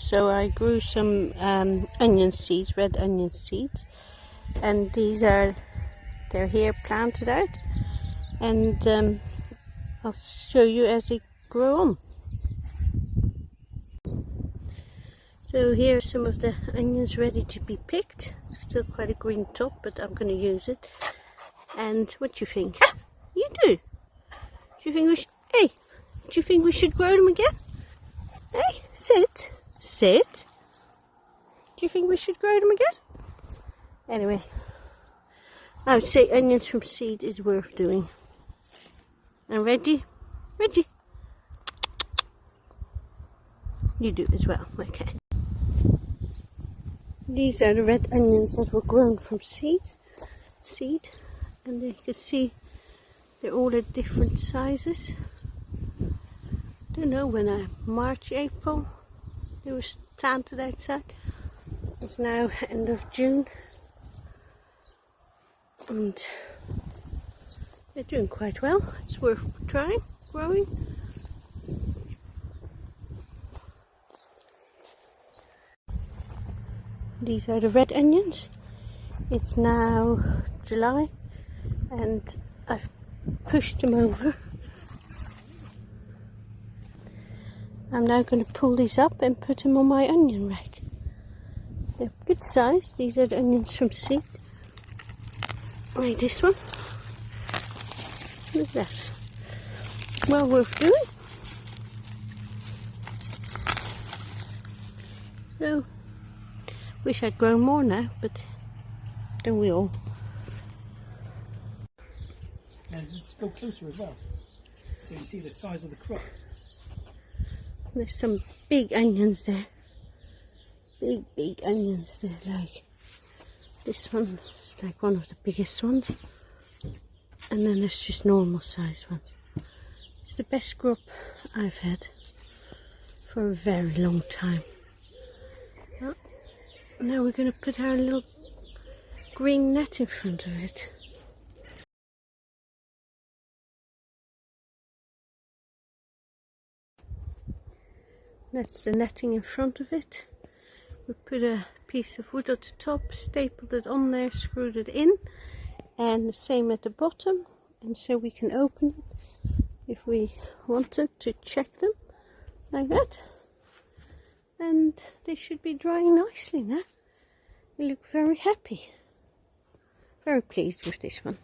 So I grew some onion seeds, red onion seeds, and they're here planted out, and I'll show you as they grow on. So here are some of the onions ready to be picked. Still quite a green top, but I'm going to use it. And what do you think? You do? Do you think we should? Hey, do you think we should grow them again? Hey, sit, sit. Do you think we should grow them again? Anyway, I would say onions from seed is worth doing. And Reggie? Reggie? You do as well, okay. These are the red onions that were grown from seed, and you can see they're all at different sizes. Don't know when March, April, they were planted outside. It's now end of June, and they're doing quite well. It's worth trying, growing. These are the red onions. It's now July, and I've pushed them over. I'm now going to pull these up and put them on my onion rack. They're good size. These are the onions from seed. Like this one. Look at that. Well worth doing. So, wish I'd grown more now, but don't we all? And just go closer as well, so you see the size of the crop. There's some big onions there. Big onions there, like this one. It's like one of the biggest ones. And then there's just normal size ones. It's the best crop I've had for a very long time. Well, now we're going to put our little green net in front of it. That's the netting in front of it. We put a piece of wood at the top, stapled it on there, screwed it in, and the same at the bottom, and so we can open it if we wanted to check them, like that. And they should be drying nicely now. They look very happy. Very pleased with this one.